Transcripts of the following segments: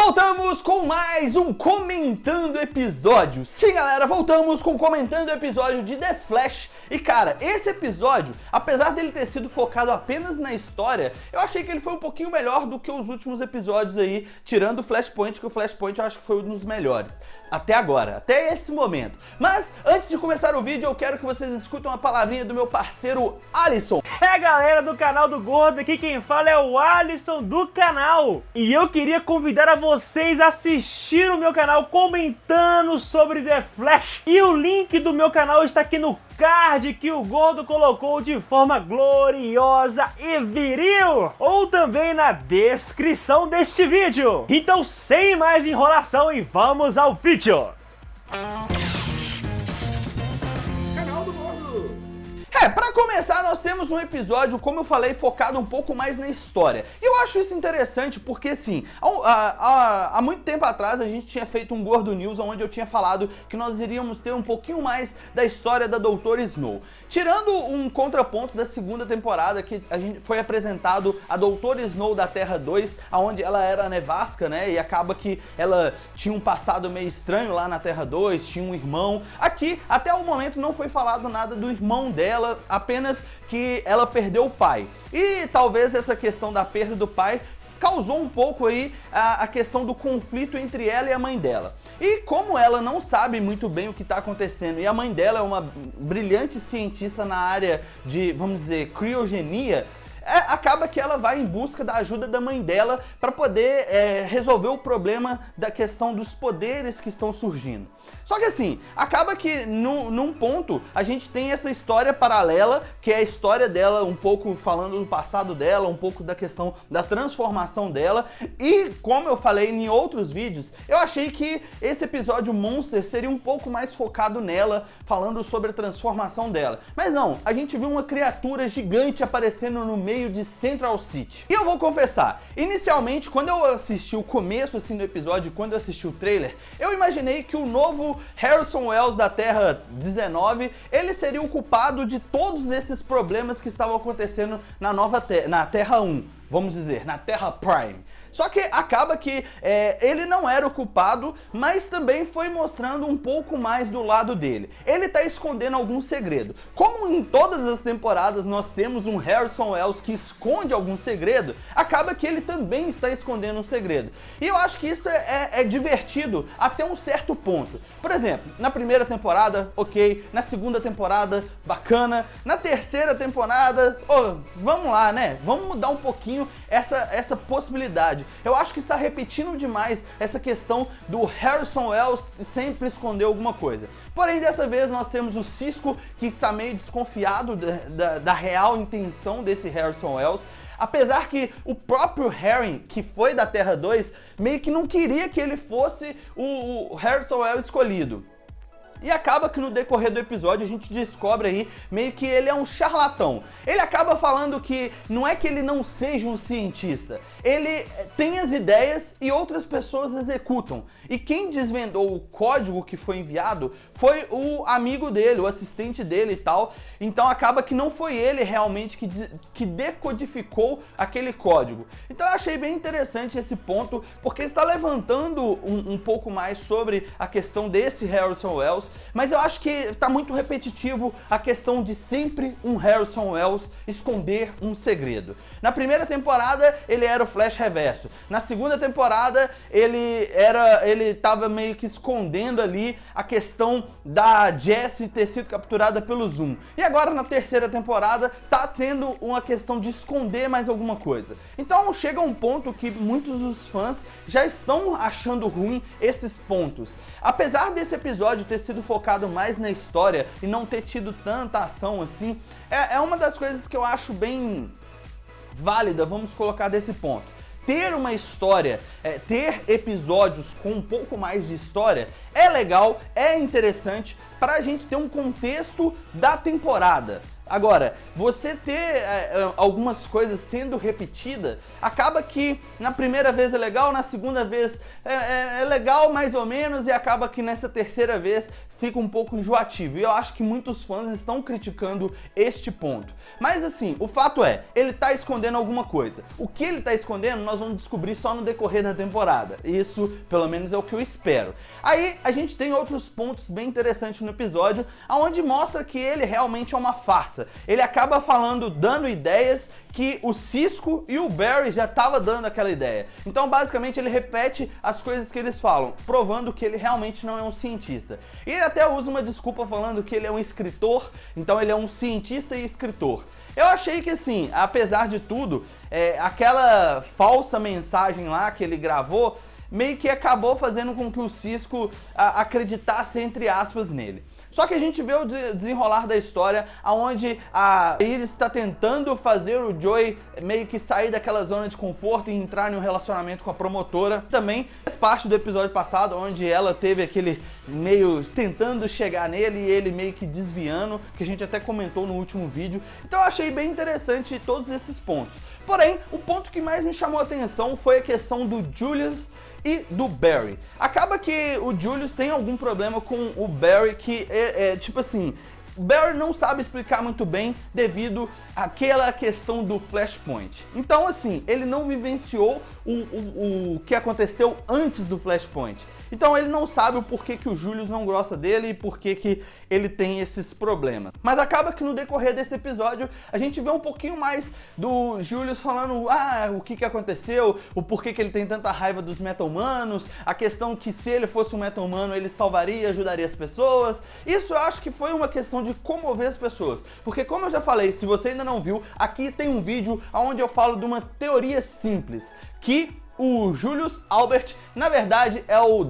Voltamos com mais um Comentando Episódio. Sim, galera, voltamos com Comentando Episódio de The Flash. E cara, esse episódio, apesar dele ter sido focado apenas na história, eu achei que ele foi um pouquinho melhor do que os últimos episódios aí, tirando o Flashpoint, que o Flashpoint eu acho que foi um dos melhores. Até agora, até esse momento. Mas, antes de começar o vídeo, eu quero que vocês escutem uma palavrinha do meu parceiro Alisson. É, galera do canal do Gordo, aqui quem fala é o Alisson do canal. E eu queria convidar a vocês a assistir o meu canal comentando sobre The Flash. E o link do meu canal está aqui no card que o Gordo colocou de forma gloriosa e viril, ou também na descrição deste vídeo. Então, sem mais enrolação, e vamos ao vídeo. Canal do Gordo. Pra começar, nós temos um episódio, como eu falei, focado um pouco mais na história. E eu acho isso interessante porque, assim, há muito tempo atrás a gente tinha feito um Gordo News onde eu tinha falado que nós iríamos ter um pouquinho mais da história da Doutora Snow. Tirando um contraponto da segunda temporada, que a gente foi apresentado a Doutora Snow da Terra 2, onde ela era nevasca, né, e acaba que ela tinha um passado meio estranho lá na Terra 2, tinha um irmão. Aqui, até o momento, não foi falado nada do irmão dela, apenas que ela perdeu o pai. E talvez essa questão da perda do pai causou um pouco aí a questão do conflito entre ela e a mãe dela. E como ela não sabe muito bem o que está acontecendo, e a mãe dela é uma brilhante cientista na área de, vamos dizer, criogenia, acaba que ela vai em busca da ajuda da mãe dela para poder resolver o problema da questão dos poderes que estão surgindo. Só que assim, acaba que num ponto a gente tem essa história paralela, que é a história dela um pouco falando do passado dela, um pouco da questão da transformação dela. E como eu falei em outros vídeos, eu achei que esse episódio Monster seria um pouco mais focado nela, falando sobre a transformação dela. Mas não, a gente viu uma criatura gigante aparecendo no meio de Central City. E eu vou confessar, inicialmente, quando eu assisti o começo assim do episódio, quando eu assisti o trailer, eu imaginei que o novo Harrison Wells da Terra 19, ele seria o culpado de todos esses problemas que estavam acontecendo na Terra 1, vamos dizer, na Terra Prime. Só que acaba que ele não era o culpado, mas também foi mostrando um pouco mais do lado dele. Ele tá escondendo algum segredo. Como em todas as temporadas nós temos um Harrison Wells que esconde algum segredo, acaba que ele também está escondendo um segredo. E eu acho que isso é divertido até um certo ponto. Por exemplo, na primeira temporada, ok. Na segunda temporada, bacana. Na terceira temporada, vamos lá, né? Vamos mudar um pouquinho essa possibilidade. Eu acho que está repetindo demais essa questão do Harrison Wells sempre esconder alguma coisa. Porém, dessa vez nós temos o Cisco, que está meio desconfiado da real intenção desse Harrison Wells. Apesar que o próprio Harry, que foi da Terra 2, meio que não queria que ele fosse o Harrison Wells escolhido. E acaba que no decorrer do episódio a gente descobre aí meio que ele é um charlatão. Ele acaba falando que não é que ele não seja um cientista, ele tem as ideias e outras pessoas executam. E quem desvendou o código que foi enviado foi o amigo dele, o assistente dele e tal. Então acaba que não foi ele realmente que decodificou aquele código. Então eu achei bem interessante esse ponto, porque está levantando um pouco mais sobre a questão desse Harrison Wells. Mas eu acho que está muito repetitivo a questão de sempre um Harrison Wells esconder um segredo. Na primeira temporada ele era o Flash Reverso. Na segunda temporada ele estava meio que escondendo ali a questão da Jessie ter sido capturada pelo Zoom. E agora na terceira temporada tá tendo uma questão de esconder mais alguma coisa. Então chega um ponto que muitos dos fãs já estão achando ruim esses pontos. Apesar desse episódio ter sido focado mais na história e não ter tido tanta ação assim, é uma das coisas que eu acho bem válida, vamos colocar desse ponto. Ter uma história, ter episódios com um pouco mais de história é legal, é interessante para a gente ter um contexto da temporada. Agora, você ter algumas coisas sendo repetidas, acaba que na primeira vez é legal, na segunda vez é legal mais ou menos, e acaba que nessa terceira vez fica um pouco enjoativo. E eu acho que muitos fãs estão criticando este ponto. Mas assim, o fato é, ele tá escondendo alguma coisa. O que ele tá escondendo, nós vamos descobrir só no decorrer da temporada. Isso, pelo menos, é o que eu espero. Aí, a gente tem outros pontos bem interessantes no episódio, onde mostra que ele realmente é uma farsa. Ele acaba falando, dando ideias que o Cisco e o Barry já estavam dando aquela ideia. Então, basicamente, ele repete as coisas que eles falam, provando que ele realmente não é um cientista. E ele até usa uma desculpa falando que ele é um escritor, então ele é um cientista e escritor. Eu achei que, assim, apesar de tudo, aquela falsa mensagem lá que ele gravou, meio que acabou fazendo com que o Cisco acreditasse, entre aspas, nele. Só que a gente vê o desenrolar da história, onde a Iris está tentando fazer o Joey meio que sair daquela zona de conforto e entrar em um relacionamento com a promotora. Também faz parte do episódio passado, onde ela teve aquele meio tentando chegar nele e ele meio que desviando, que a gente até comentou no último vídeo. Então eu achei bem interessante todos esses pontos. Porém, o ponto que mais me chamou a atenção foi a questão do Julius e do Barry. Acaba que o Julius tem algum problema com o Barry, que tipo assim, o Barry não sabe explicar muito bem devido àquela questão do Flashpoint. Então assim, ele não vivenciou o que aconteceu antes do Flashpoint. Então ele não sabe o porquê que o Julius não gosta dele e porquê que ele tem esses problemas. Mas acaba que no decorrer desse episódio a gente vê um pouquinho mais do Julius falando o que aconteceu, o porquê que ele tem tanta raiva dos meta-humanos, a questão que se ele fosse um meta-humano ele salvaria, ajudaria as pessoas. Isso eu acho que foi uma questão de comover as pessoas. Porque como eu já falei, se você ainda não viu, aqui tem um vídeo onde eu falo de uma teoria simples, que o Julius Albert, na verdade, é o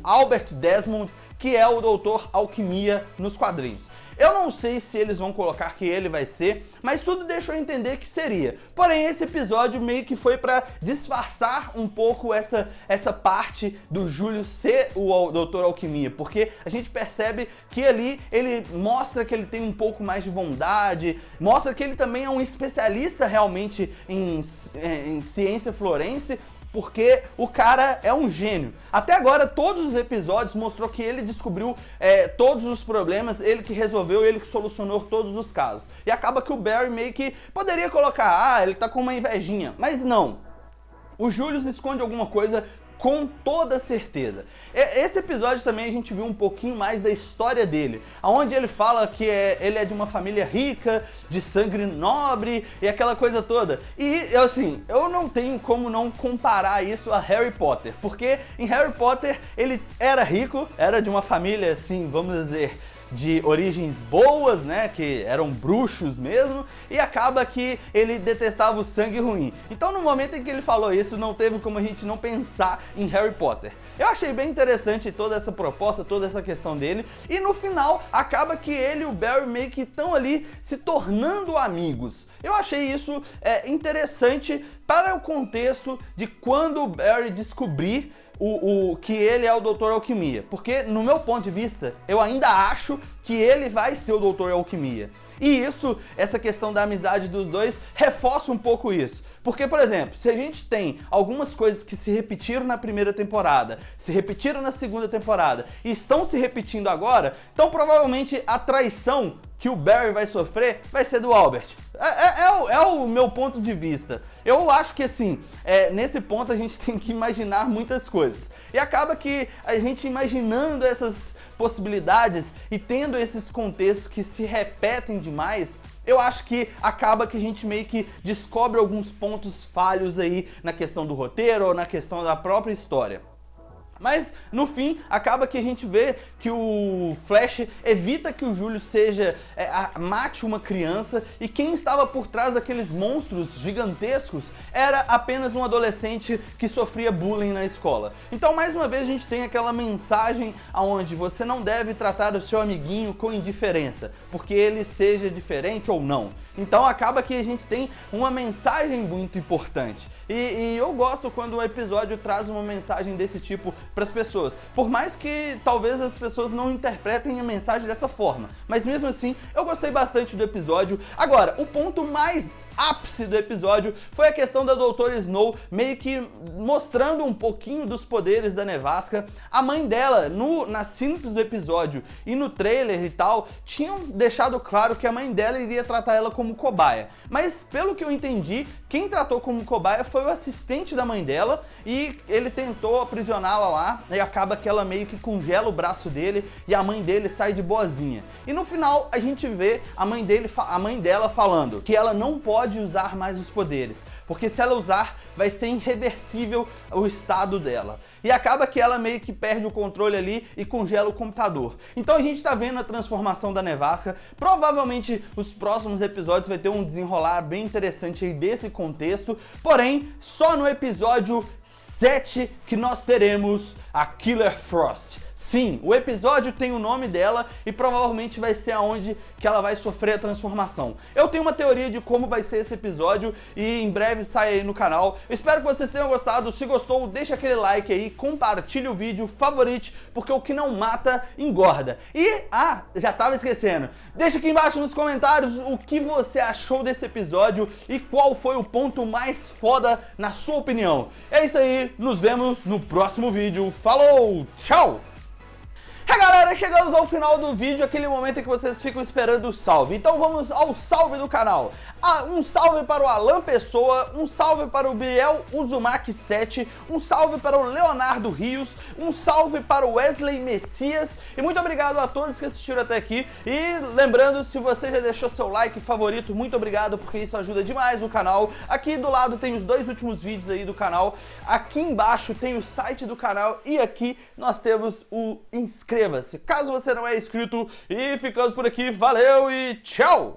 Albert Desmond, que é o Doutor Alquimia nos quadrinhos. Eu não sei se eles vão colocar que ele vai ser, mas tudo deixou eu entender que seria. Porém, esse episódio meio que foi pra disfarçar um pouco essa parte do Julius ser o Doutor Alquimia, porque a gente percebe que ali ele mostra que ele tem um pouco mais de bondade, mostra que ele também é um especialista realmente em ciência florense, porque o cara é um gênio. Até agora, todos os episódios mostrou que ele descobriu todos os problemas, ele que resolveu, ele que solucionou todos os casos. E acaba que o Barry meio que poderia colocar, ele tá com uma invejinha, mas não. O Julius esconde alguma coisa com toda certeza. Esse episódio também a gente viu um pouquinho mais da história dele, onde ele fala que ele é de uma família rica, de sangue nobre e aquela coisa toda. E assim, eu não tenho como não comparar isso a Harry Potter, porque em Harry Potter ele era rico, era de uma família assim, vamos dizer, de origens boas, né, que eram bruxos mesmo, e acaba que ele detestava o sangue ruim. Então no momento em que ele falou isso, não teve como a gente não pensar em Harry Potter. Eu achei bem interessante toda essa proposta, toda essa questão dele, e no final acaba que ele e o Barry meio que estão ali se tornando amigos. Eu achei isso interessante para o contexto de quando o Barry descobrir que ele é o Doutor Alquimia, porque no meu ponto de vista, eu ainda acho que ele vai ser o Doutor Alquimia. E isso, essa questão da amizade dos dois, reforça um pouco isso. Porque, por exemplo, se a gente tem algumas coisas que se repetiram na primeira temporada, se repetiram na segunda temporada e estão se repetindo agora, então provavelmente a traição que o Barry vai sofrer vai ser do Albert. É o meu ponto de vista. Eu acho que assim, nesse ponto a gente tem que imaginar muitas coisas. E acaba que a gente imaginando essas possibilidades e tendo esses contextos que se repetem demais, eu acho que acaba que a gente meio que descobre alguns pontos falhos aí na questão do roteiro ou na questão da própria história. Mas, no fim, acaba que a gente vê que o Flash evita que o Julius mate uma criança, e quem estava por trás daqueles monstros gigantescos era apenas um adolescente que sofria bullying na escola. Então, mais uma vez, a gente tem aquela mensagem onde você não deve tratar o seu amiguinho com indiferença, porque ele seja diferente ou não. Então, acaba que a gente tem uma mensagem muito importante. E eu gosto quando o episódio traz uma mensagem desse tipo para as pessoas. Por mais que talvez as pessoas não interpretem a mensagem dessa forma. Mas mesmo assim, eu gostei bastante do episódio. Agora, o ponto mais ápice do episódio foi a questão da Doutora Snow meio que mostrando um pouquinho dos poderes da Nevasca. A mãe dela, na sinopse do episódio e no trailer e tal, tinham deixado claro que a mãe dela iria tratar ela como cobaia. Mas pelo que eu entendi, quem tratou como cobaia foi o assistente da mãe dela e ele tentou aprisioná-la lá e acaba que ela meio que congela o braço dele e a mãe dele sai de boazinha. E no final a gente vê a mãe dela falando que ela não pode usar mais os poderes, porque se ela usar, vai ser irreversível o estado dela. E acaba que ela meio que perde o controle ali e congela o computador. Então a gente tá vendo a transformação da Nevasca. Provavelmente os próximos episódios vai ter um desenrolar bem interessante aí desse contexto. Porém, só no episódio 7 que nós teremos a Killer Frost. Sim, o episódio tem o nome dela e provavelmente vai ser aonde que ela vai sofrer a transformação. Eu tenho uma teoria de como vai ser esse episódio e em breve sai aí no canal. Espero que vocês tenham gostado. Se gostou, deixa aquele like aí, compartilha o vídeo, favorite, porque o que não mata, engorda. E, já tava esquecendo, deixa aqui embaixo nos comentários o que você achou desse episódio e qual foi o ponto mais foda na sua opinião. É isso aí, nos vemos no próximo vídeo. Falou, tchau! Galera, chegamos ao final do vídeo, aquele momento em que vocês ficam esperando o salve. Então vamos ao salve do canal. Um salve para o Alan Pessoa, um salve para o Biel Uzumaki 7, um salve para o Leonardo Rios, um salve para o Wesley Messias e muito obrigado a todos que assistiram até aqui. E lembrando, se você já deixou seu like favorito, muito obrigado, porque isso ajuda demais o canal. Aqui do lado tem os 2 últimos vídeos aí do canal, aqui embaixo tem o site do canal e aqui nós temos o inscreva-se, caso você não é inscrito. E ficamos por aqui, valeu e tchau!